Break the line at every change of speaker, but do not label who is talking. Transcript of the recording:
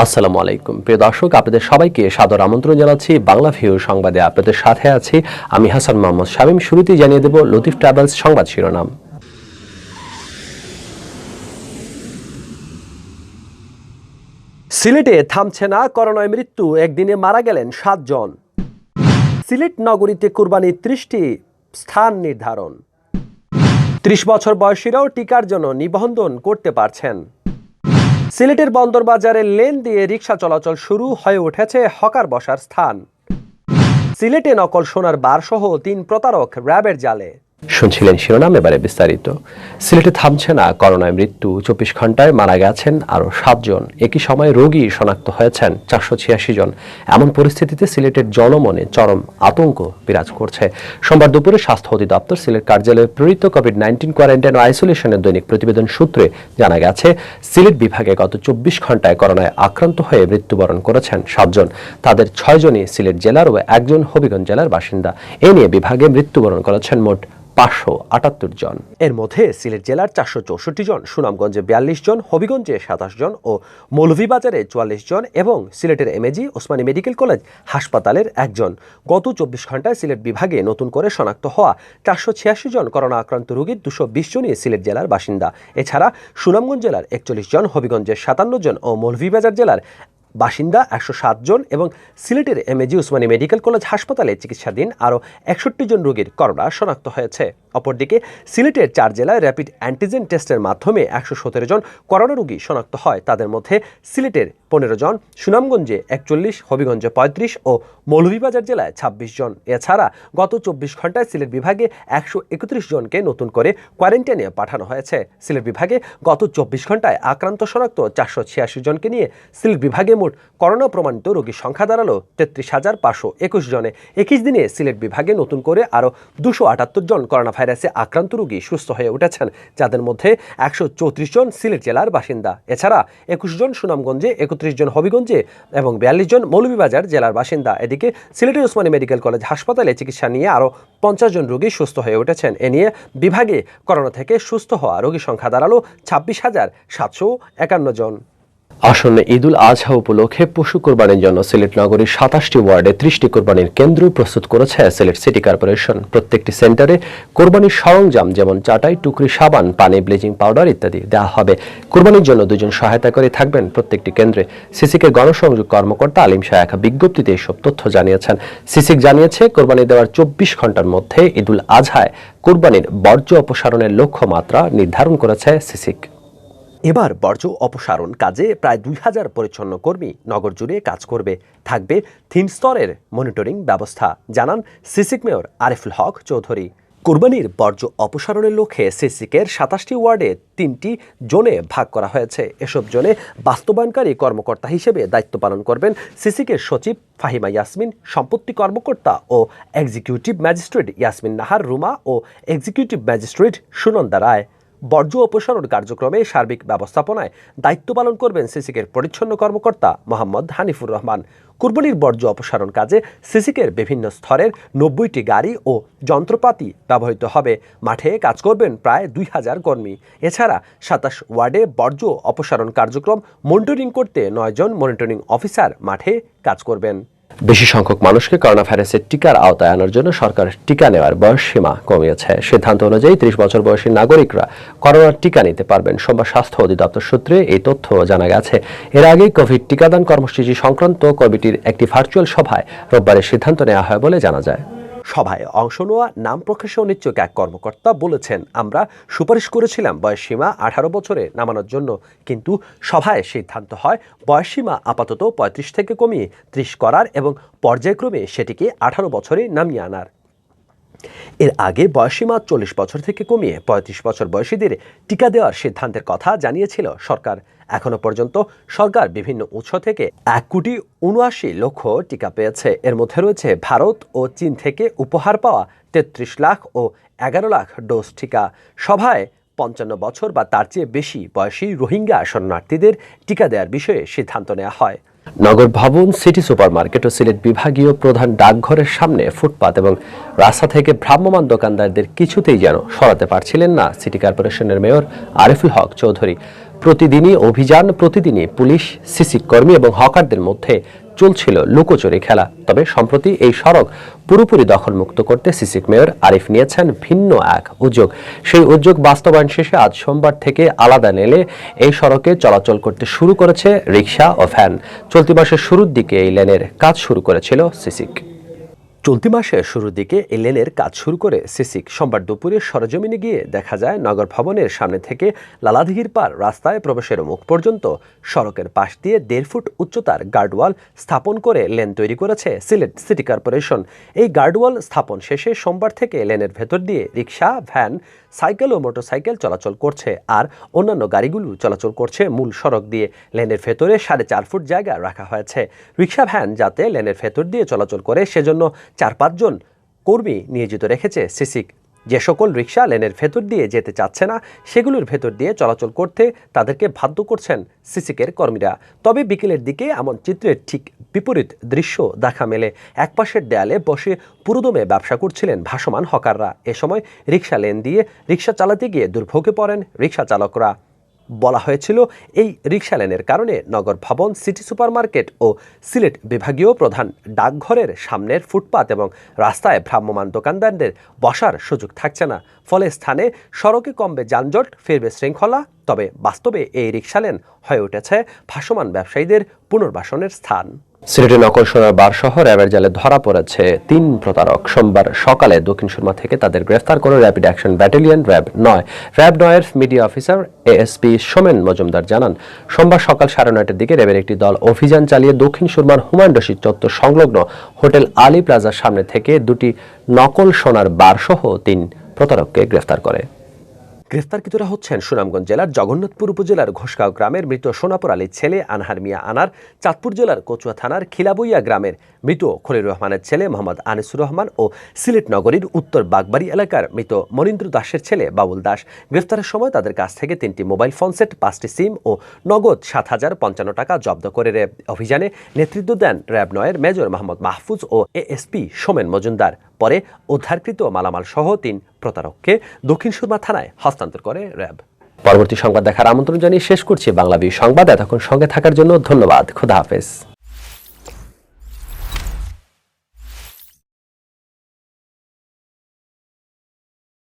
আসসালামু আলাইকুম প্রিয় দর্শক, আপনাদের সবাইকে সাদর আমন্ত্রণ জানাচ্ছি বাংলা ভিউ সংবাদে। আপনাদের সাথে আছি আমি হাসান মোহাম্মদ শামীম। শুরুতেই জানিয়ে দেব লতিফ ট্রাভেলস সংবাদ শিরোনাম। সিলেটে থামছে না করোনায় মৃত্যু, একদিনে মারা গেলেন 7 জন। সিলেট নগরীতে কুরবানির 30টি স্থান নির্ধারণ। 30 বছর বয়সীরাও টিকার জন্য নিবন্ধন করতে পারছেন। সিলেটের বন্দরবাজারের লেন দিয়ে রিকশা চলাচল শুরু হয়ে উঠেছে হকার বসার স্থান। সিলেটে নকল সোনার বার সহ 3 প্রতারক র্যাবের জালে। শুনছিলেন শিরোনাম, এবারে বিস্তারিত। সিলেটে থামছে না করোনায় মৃত্যু, 24 ঘন্টায় মারা গেছেন আরও 7 জন। একই সময় রোগী শনাক্ত হয়েছেন 486 জন। এমন পরিস্থিতিতে সিলেটের জনমনে চরম আতঙ্ক বিরাজ করছে। সোমবার দুপুরে স্বাস্থ্য অধিদপ্তর সিলেট কার্যালয়ে প্রেরিত কোভিড-19 কোয়ারেন্টাইন ও আইসোলেশনের দৈনিক প্রতিবেদন সূত্রে জানা গেছে, সিলেট বিভাগে গত 24 ঘন্টায় করোনায় আক্রান্ত হয়ে মৃত্যুবরণ করেছেন 7 জন। তাদের 6 জনই সিলেট জেলার ও 1 জন হবিগঞ্জ জেলার বাসিন্দা। এ নিয়ে বিভাগে মৃত্যুবরণ করেছেন মোট 578 জন। এর মধ্যে সিলেট জেলার 464 জন, সুনামগঞ্জে 42 জন, হবিগঞ্জে 27 জন ও মৌলভীবাজারে 44 জন এবং সিলেটের এমএজি ওসমানী মেডিকেল কলেজ হাসপাতালের 1 জন। গত 24 ঘন্টায় সিলেট বিভাগে নতুন করে শনাক্ত হওয়া 486 জন করোনা আক্রান্ত রোগীর 220 জনই সিলেট জেলার বাসিন্দা। এছাড়া সুনামগঞ্জ জেলার 41 জন, হবিগঞ্জের 57 জন ও মৌলভীবাজার জেলার বাসিন্দা 107 জন এবং সিলেটের এমএজি ওসমানী মেডিকেল কলেজ হাসপাতালে চিকিৎসাধীন আরও 61 জন রোগীর করোনা শনাক্ত হয়েছে। অপরদিকে সিলেটের 4 জেলায় র্যাপিড অ্যান্টিজেন টেস্টের মাধ্যমে 117 জন করোনা রোগী শনাক্ত হয়। তাদের মধ্যে সিলেটের 15 জন, সুনামগঞ্জে 41, হবিগঞ্জে 35 ও মৌলভীবাজার জেলায় 26 জন। এছাড়া গত 24 ঘন্টায় সিলেট বিভাগে 131 জনকে নতুন করে কোয়ারেন্টাইনে পাঠানো হয়েছে। সিলেট বিভাগে গত 24 ঘন্টায় আক্রান্ত শনাক্ত 486 জনকে নিয়ে সিলেট বিভাগে মোট করোনা প্রমাণিত রোগীর সংখ্যা দাঁড়ালো 33,521 জনে। 21 দিনে সিলেট বিভাগে নতুন করে আরও 278 জন করোনা ভাইরাসে আক্রান্ত রোগী সুস্থ হয়ে উঠেছেন, যাদের মধ্যে 134 জন সিলেট জেলার বাসিন্দা। এছাড়া 21 জন সুনামগঞ্জে, 31 জন হবিগঞ্জে এবং 42 জন মৌলভীবাজার জেলার বাসিন্দা। এদিকে সিলেটের ওসমানী মেডিকেল কলেজ হাসপাতালে চিকিৎসা নিয়ে আরও 50 জন রোগী সুস্থ হয়ে উঠেছেন। এ নিয়ে বিভাগে করোনা থেকে সুস্থ হওয়া রোগীর সংখ্যা দাঁড়ালো 26,751 জন। আসন্ন ঈদুল আজহা উপলক্ষে পশু কোরবানির জন্য সিলেট নগরীর 27টি ওয়ার্ডে 30টি কোরবানির কেন্দ্র প্রস্তুত করেছে সিলেট সিটি কর্পোরেশন। প্রত্যেকটি সেন্টারে কোরবানির সরঞ্জাম যেমন চাটাই, টুকরি, সাবান, পানি, ব্লিচিং পাউডার ইত্যাদি দেওয়া হবে। কোরবানির জন্য 2 জন সহায়তা করে থাকবেন প্রত্যেকটি কেন্দ্রে। সিসিকের গণসংযোগ কর্মকর্তা আলিম শাহ এক বিজ্ঞপ্তিতে এসব তথ্য জানিয়েছেন। সিসিক জানিয়েছে, কোরবানি দেওয়ার 24 ঘন্টার মধ্যে ঈদুল আজহায় কোরবানির বর্জ্য অপসারণের লক্ষ্যমাত্রা নির্ধারণ করেছে সিসিক। এবার বর্জ্য অপসারণ কাজে প্রায় 2000 পরিচ্ছন্ন কর্মী নগর জুড়ে কাজ করবে। থাকবে 3 স্তরের মনিটরিং ব্যবস্থা, জানান সিসিক মেয়র আরিফুল হক চৌধুরী। কোরবানির বর্জ্য অপসারণের লক্ষ্যে সিসিকের 27টি ওয়ার্ডে 3টি জোনে ভাগ করা হয়েছে। এসব জোনে বাস্তবায়নকারী কর্মকর্তা হিসেবে দায়িত্ব পালন করবেন সিসিকের সচিব ফাহিমা ইয়াসমিন, সম্পত্তি কর্মকর্তা ও এক্সিকিউটিভ ম্যাজিস্ট্রেট ইয়াসমিন নাহার রুমা ও এক্সিকিউটিভ ম্যাজিস্ট্রেট সুনন্দা রায়। বর্জ্য অপসারণ কার্যক্রমে সার্বিক ব্যবস্থাপনায় দায়িত্ব পালন করবেন সিসিকের পরিচ্ছন্ন কর্মকর্তা মোহাম্মদ হানিফুর রহমান। কোরবানির বর্জ্য অপসারণ কাজে সিসিকের বিভিন্ন স্তরের 90টি গাড়ি ও যন্ত্রপাতি ব্যবহৃত হবে। মাঠে কাজ করবেন প্রায় 2000 কর্মী। এছাড়া 27 ওয়ার্ডে বর্জ্য অপসারণ কার্যক্রম মনিটরিং করতে 9 জন মনিটরিং অফিসার মাঠে কাজ করবেন। বেশি সংখ্যক মানুষকে করোনা ভাইরাসের টিকার আওতায় আনার জন্য সরকার টিকা নেওয়ার বয়স সীমা কমিয়েছে। সিদ্ধান্ত অনুযায়ী 30 বছর বয়সী নাগরিকরা করোনার টিকা নিতে পারবেন। সোমবার স্বাস্থ্য অধিদপ্তর সূত্রে এই তথ্য জানা গেছে। এর আগে কোভিড টিকাদান কর্মসূচি সংক্রান্ত কমিটির একটি ভার্চুয়াল সভায় রোববার সিদ্ধান্ত নেওয়া হয় বলে জানা যায়। সভায় অংশ নেওয়া নাম প্রকাশে অনিচ্ছুক এক কর্মকর্তা বলেছেন, আমরা সুপারিশ করেছিলাম বয়সসীমা 18 বছরে নামানোর জন্য, কিন্তু সভায় সিদ্ধান্ত হয় বয়সসীমা আপাতত 35 থেকে কমিয়ে 30 করার এবং পর্যায়ক্রমে সেটিকে 18 বছরে নামিয়ে আনার। এর আগে বয়সসীমা 40 বছর থেকে কমিয়ে 35 বছর বয়সীদের টিকা দেওয়ার সিদ্ধান্তের কথা জানিয়েছিল সরকার। এখনো পর্যন্ত সরকার বিভিন্ন উৎস থেকে 1,79,00,000 টিকা পেয়েছে। এর মধ্যে রয়েছে ভারত ও চীন থেকে উপহার পাওয়া 33 লাখ ও 11 লাখ ডোজ টিকা। সভায় 55 বছর বা তার চেয়ে বেশি বয়সী রোহিঙ্গা শরণার্থীদের টিকা দেওয়ার বিষয়ে সিদ্ধান্ত নেওয়া হয়। নগর ভবন, সিটি সুপারমার্কেট ও সিলেট বিভাগীয় প্রধান ডাকঘরের সামনে ফুটপাত এবং রাস্তা থেকে ভ্রাম্যমাণ দোকানদারদের কিছুতেই যেন সরাতে পারছিলেন না সিটি কর্পোরেশনের মেয়র আরিফুল হক চৌধুরী। প্রতিদিনই অভিযান, প্রতিদিনই পুলিশ, সিসি কর্মী এবং হকারদের মধ্যে চলছিল লুকোচুরি খেলা। তবে সম্প্রতি এই সড়ক পুরোপুরি দখলমুক্ত করতে সিসিক মেয়র আরিফ নিয়েছেন ভিন্ন এক উদ্যোগ। সেই উদ্যোগ বাস্তবায়ন শেষে আজ সোমবার থেকে আলাদা লেনে এই সড়কে চলাচল করতে শুরু করেছে রিকশা ও ভ্যান। চলতি মাসের শুরুর দিকে এই লেনের কাজ শুরু করেছিল সিসিক। সোমবার দুপুরে সরেজমিনে গিয়ে দেখা যায় নগর ভবনের সামনে থেকে লালাদিঘির পার রাস্তায় প্রবেশের মুখ পর্যন্ত সড়কের পাশ দিয়ে 1.5 ফুট উচ্চতার গার্ডওয়াল স্থাপন করে লেন তৈরি করেছে সিলেট সিটি কর্পোরেশন। এই গার্ডওয়াল স্থাপন শেষে সোমবার থেকে লেনের ভেতর দিয়ে রিকশা, ভ্যান, সাইকেল ও মোটরসাইকেল চলাচল করছে, আর অন্যান্য গাড়িগুলো চলাচল করছে মূল সড়ক দিয়ে। লেনের ভেতরে 4.5 ফুট জায়গা রাখা হয়েছে। রিকশা, ভ্যান যাতে লেনের ভেতর দিয়ে চলাচল করে সেজন্য 4-5 জন কর্মী নিয়োজিত রেখেছে সিসিক। যে সকল রিকশা লেনের ভেতর দিয়ে যেতে চাচ্ছে না, সেগুলোর ভেতর দিয়ে চলাচল করতে তাদেরকে বাধ্য করছেন সিসিকের কর্মীরা। তবে বিকেলের দিকে এমন চিত্রের ঠিক বিপরীত দৃশ্য দেখা মেলে। একপাশের দেয়ালে বসে পুরোদমে ব্যবসা করছিলেন ভাসমান হকাররা। এ সময় রিকশা লেন দিয়ে রিকশা চালাতে গিয়ে দুর্ভোগে পড়েন রিকশা চালকরা। বলা হয়েছিল, এই রিকশা লেনের কারণে নগর ভবন, সিটি সুপারমার্কেট ও সিলেট বিভাগীয় প্রধান ডাকঘরের সামনের ফুটপাত এবং রাস্তায় ভ্রাম্যমাণ দোকানদারদের বসার সুযোগ থাকছে না। ফলে স্থানে সড়কে কমবে যানজট, ফিরবে শৃঙ্খলা। তবে বাস্তবে এই রিকশা লেন হয়ে উঠেছে ভাসমান ব্যবসায়ীদের পুনর্বাসনের স্থান। সিলেটে নকল সোনার বার সহ র্যাবের জালে ধরা পড়েছে 3 প্রতারক। সোমবার সকালে দক্ষিণ সুরমা থেকে তাদের গ্রেফতার করে র্যাপিড অ্যাকশন ব্যাটালিয়ন র্যাব 9 এর media officer ASP Somen Majumdar জানান, সোমবার সকাল 9:30টার দিকে র্যাবের একটি দল অভিযান চালিয়ে দক্ষিণ সুরমার হুমায়ুন রশিদ চত্বর সংলগ্ন হোটেল আলী প্লাজার সামনে থেকে 2টি নকল সোনার বার সহ 3 প্রতারককে গ্রেফতার করে। গ্রেফতারকৃতরা হচ্ছেন সুনামগঞ্জ জেলার জগন্নাথপুর উপজেলার ঘোষগাঁও গ্রামের মৃত সোনাপুর আলীর ছেলে আনহার মিয়া আনার, চাঁদপুর জেলার কচুয়া থানার খিলাবইয়া গ্রামের মৃত খলিল রহমানের ছেলে মোহাম্মদ আনিসুর রহমান ও সিলেট নগরীর উত্তর বাগবাড়ি এলাকার মৃত মনীন্দ্র দাসের ছেলে বাবুল দাস। গ্রেফতারের সময় তাদের কাছ থেকে 3টি মোবাইল ফোন সেট, 5টি সিম ও নগদ 7,055 টাকা জব্দ করে র্যাব অভিযানে নেতৃত্ব দেন র্যাব 9 মেজর মোহাম্মদ মাহফুজ ও এএসপি সোমেন মজুমদার। পরে উদ্ধারকৃত মালামাল সহ 3 প্রতারককে দক্ষিণ সুরমা থানায় হস্তান্তর করে র্যাব। পরবর্তী সংবাদ দেখার আমন্ত্রণ জানিয়ে শেষ করছি বাংলা সংবাদ। এতক্ষণ সঙ্গে থাকার জন্য ধন্যবাদ। খোদা হাফেজ।